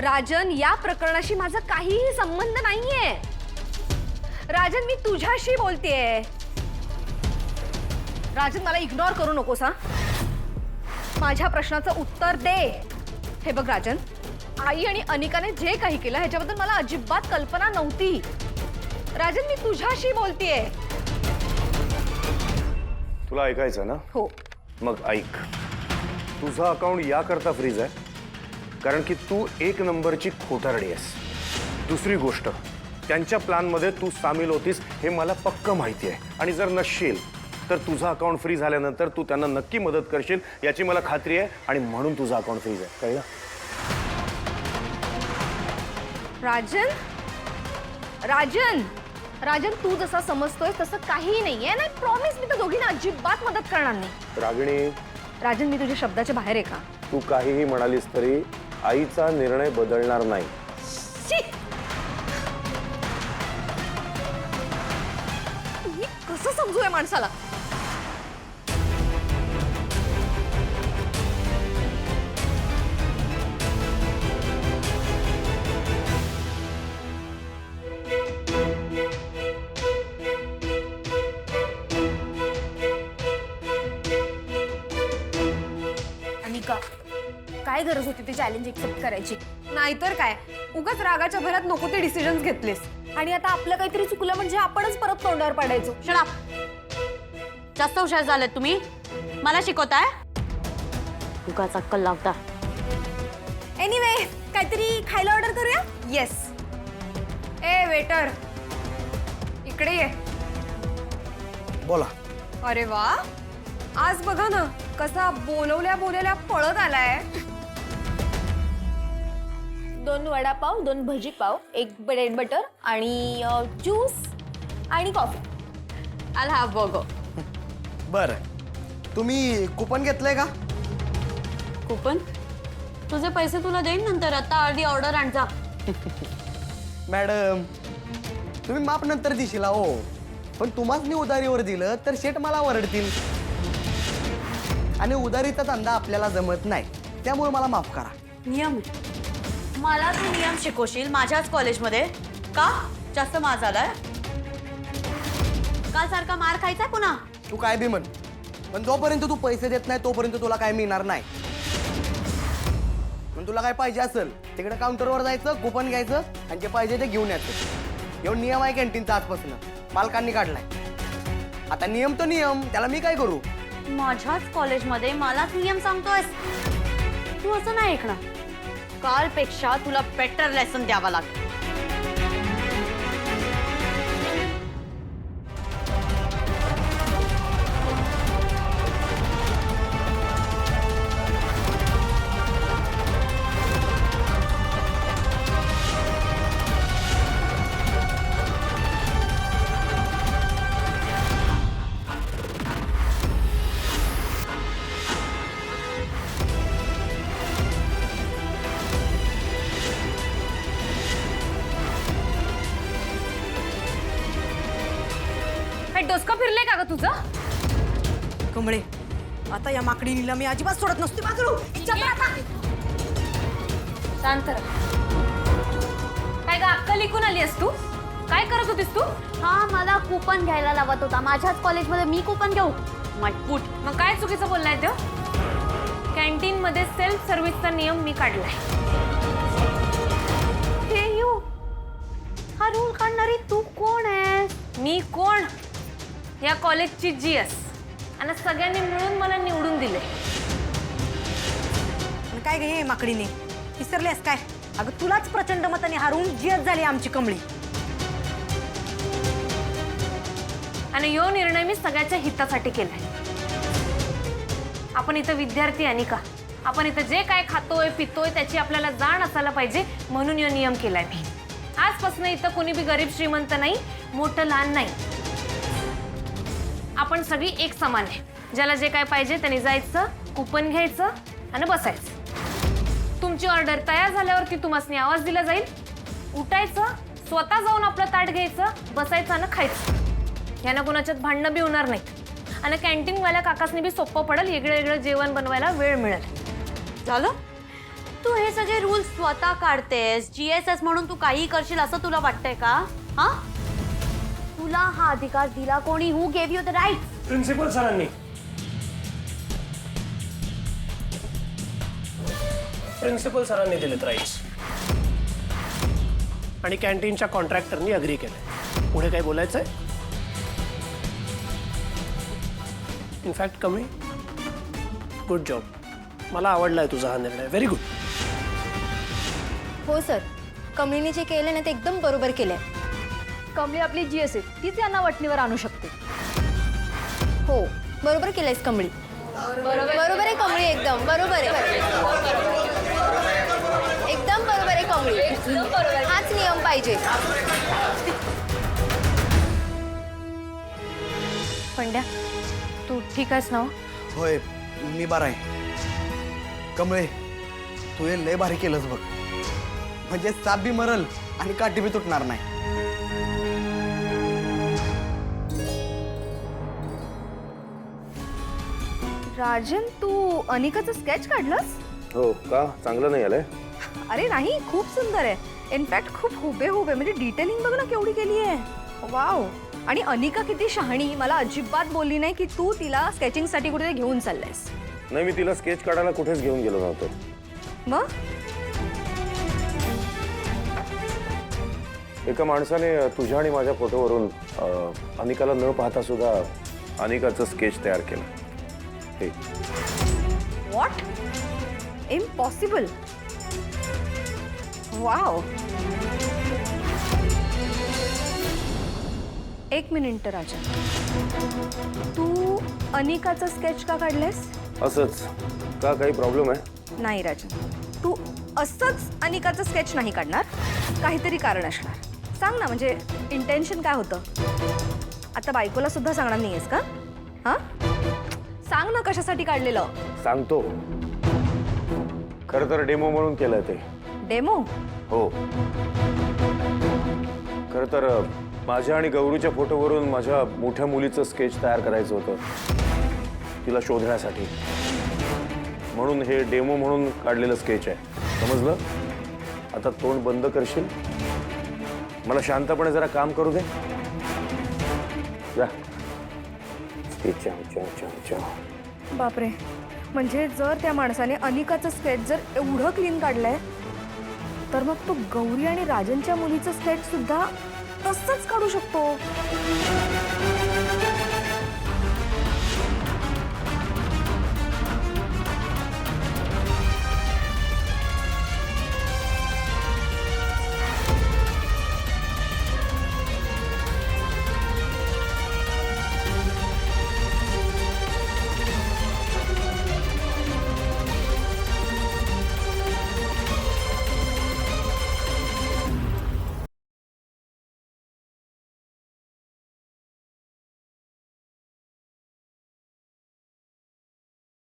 राजन, या प्रकरणाशी माझा काहीही संबंध नाहीये. राजन, मी तुझ्याशी बोलतेय. राजन, मला इग्नोर करू नकोस हा. माझ्या प्रश्नाचं उत्तर दे. हे बघ राजन, आई आणि अनिकाने जे काही केलं ह्याच्याबद्दल मला अजिबात कल्पना नव्हती. राजन, मी तुझ्याशी बोलतेय. तुला ऐकायचं ना? हो. मग ऐक. तुझा अकाउंट याकरता फ्रीज आहे कारण की तू एक नंबरची खोटारडी आहेस. दुसरी गोष्ट, त्यांच्या प्लॅनमध्ये तू सामील होतीस हे मला पक्क माहिती आहे. आणि जर नसशील तर तुझा अकाउंट फ्री झाल्यानंतर तू त्यांना नक्की मदत करशील याची मला खात्री आहे. आणि म्हणून तुझा अकाउंट फ्रीज आहे. कळलं? राजन, राजन, राजन, तू जसा समजतोय तसं काहीही नाहीये. नाही, प्रॉमिस, मी तर दोघींना अजिबात मदत करणार नाही. रागिणी, राजन, मी तुझ्या शब्दाच्या बाहेर आहे का? तू काहीही म्हणालीस तरी आईचा निर्णय बदलणार नाही. मी कसं समजू या माणसाला? अनिका, काय गरज होती ते चॅलेंज एक्सेप्ट करायची? नाहीतर काय, उगाच रागाच्या भरात नको ते डिसिजन्स घेतलेस. आणि आता आपलं काहीतरी चुकलं म्हणजे आपणच परत तोंडावर पाडायचो. शट जास्त हुशार झालेत तुम्ही. मला शिकवताय? उगाच अक्कल लावता. एनिवे, काहीतरी खायला ऑर्डर करूया? येस. ए वेटर, इकडे ये. बोला. अरे वा, आज बघा ना कसा बोलवल्या बोलवल्या पळत आलाय. 2 वडापाव, 2 भजी पाव, 1 ब्रेड बटर आणि ज्यूस आणि कॉफी. I'll have burger. बर, तुम्ही कुपन घेतलंय का? कुपन? तुझे पैसे तुला देईन नंतर. आता आधी ऑर्डर आणजा. मॅडम, तुम्ही माप नंतर दिशील हो. पण तुम्हाच मी उधारीवर दिलं तर शेठ मला वरडतील. आणि उधारीचा धंदा आपल्याला जमत नाही, त्यामुळे मला माफ करा. नियम? मला तू नियम शिकवशील माझ्याच कॉलेजमध्ये का? जास्त मार झालाय? काल सारखा मार खायचाय पुन्हा? तू काय बी म्हण, पण जोपर्यंत तू पैसे देत नाही तोपर्यंत तुला काय मिळणार नाही. पण तुला काय पाहिजे असेल तिकडे काउंटरवर जायचं, कुपन घ्यायचं आणि जे पाहिजे ते घेऊन यायचं. एवढा नियम आहे कॅन्टीनचा आजपासून, मालकांनी काढलाय. आता नियम तो नियम, त्याला मी काय करू? माझ्याच कॉलेजमध्ये मलाच नियम सांगतोयस? तू असं नाही ऐकणार. कालपेक्षा तुला बेटर लेसन द्यावा लागेल. डोसका फिरले का ग तुझं? कमळे, आता या माकडीला मी अजिबात सोडत नसते. माकडू, शांत रहा. काय ग, अक्कल इकून आली आहेस तू? काय करत होतीस तू? हा, मला कुपन घ्यायला लावत होता. माझ्याच कॉलेजमध्ये मी कुपन घेऊ? माय फूट. मग काय चुकीचं बोललाय तो? कॅन्टीन मध्ये सेल्फ सर्व्हिसचा नियम मी काढलाय. हे यू, हा रूल काढणारी तू कोण आहे? मी कोण? या कॉलेजची जीएस. आणि सगळ्यांनी मिळून मला निवडून दिले. काय गे माकडीने, विसरलेस काय? अगं तुलाच प्रचंड मताने हारून जीएस झाली आमची कमळी. आणि यो निर्णय मी सगळ्याच्या हितासाठी केलाय. आपण इथं विद्यार्थी अनिका, आपण इथं जे काय खातोय पितोय त्याची आपल्याला जाण असायला पाहिजे, म्हणून यो नियम केलाय मी. आजपासून इथं कोणी बी गरीब श्रीमंत नाही, मोठं लहान नाही. आपण सगळी एक समान आहे. ज्याला जे काय पाहिजे त्यांनी जायचं, कुपन घ्यायचं आणि बसायचं. तुमची ऑर्डर तयार झाल्यावरती तुम्हाला आवाज दिला जाईल. उठायचं, स्वतः जाऊन आपलं ताट घ्यायचं, बसायचं आणि खायचं. यानं कोणाच्यात भांडणं बी होणार नाही. आणि कॅन्टीनवाल्या काकासनी बी सोपं पडेल, वेगळं वेगळं जेवण बनवायला वेळ मिळेल. झालं? तू हे सगळे रूल्स स्वतः काढतेस, GSS म्हणून तू काही करशील असं तुला वाटतंय का? हा, तुला हा अधिकार दिला कोणी? Who gave you the right? Principal सरांनी. प्रिन्सिपल सरांनी दिलेत राईट्स आणि कॅन्टीनच्या कॉन्ट्रॅक्टरनी अग्री केलंय. पुढे काय बोलायचंय? इनफॅक्ट कमी, गुड जॉब. मला आवडलाय तुझा हा निर्णय. Very good. हो सर, कमळीने जे केलं ना ते एकदम बरोबर केलंय. कमली आपली GS आहे, तीच यांना वटणीवर आणू शकते. हो, बरोबर केलंयस कमळी. बरोबर आहे कमळी, एकदम बरोबर आहे. एकदम बरोबर आहे कमळी. हाच नियम पाहिजे. पंड्या, तू ठीक आहेस ना? होय, मी बरा आहे. कमळे, तू हे लय भारी केलंस बघ. म्हणजे साप बी मरल आणि काठी बी तुटणार नाही. राजन, तू अनिकाचं स्केच काढलंस? हो का? चांगलं नाही आलंय? अरे नाही, खूप सुंदर आहे. इनफॅक्ट खूप हुबेहुबे, म्हणजे डिटेलिंग बघ ना केवढी केली आहे. वाव. आणि अनिका किती शहाणी, मला अजिबात बोलली नाही की तू तिला स्केचिंगसाठी कुठे घेऊन चाललायस. नाही, मी तिला स्केच काढायला कुठेच घेऊन गेलो नव्हतो. मग एका माणसाने तुझ्या आणि माझ्या फोटोवरून अनिकाला न पाहता सुद्धा अनिकाचं स्केच तयार केलं. हे व्हॉट? इम्पॉसिबल. वाव. एक मिनिट राजा, तू अनिकाचं स्केच का काढलेस? असंच का? काही प्रॉब्लेम आहे? नाही राजन, तू असंच अनिकाचं स्केच नाही काढणार. काहीतरी कारण असणार. सांग ना, म्हणजे इंटेन्शन काय होतं? आता बायकोला सुद्धा सांगणार नाहीयेस का? हा, सांग ना कशासाठी काढलेलं. सांगतो. खरं तर डेमो म्हणून केलं ते. डेमो? हो. खरं तर माझ्या आणि गौरीच्या फोटोवरून माझ्या मोठ्या मुलीचं स्केच तयार करायचं होतं, तिला शोधण्यासाठी. म्हणून हे डेमो म्हणून काढलेलं स्केच आहे. समजलं? आता तोंड बंद करशील? मला शांतपणे जरा काम करू दे. जा. बापरे, म्हणजे जर त्या माणसाने अनिकाचं स्केच जर एवढं क्लीन काढलंय, तर मग तो गौरी आणि राजनच्या मुलीचं स्केच सुद्धा तसंच काढू शकतो.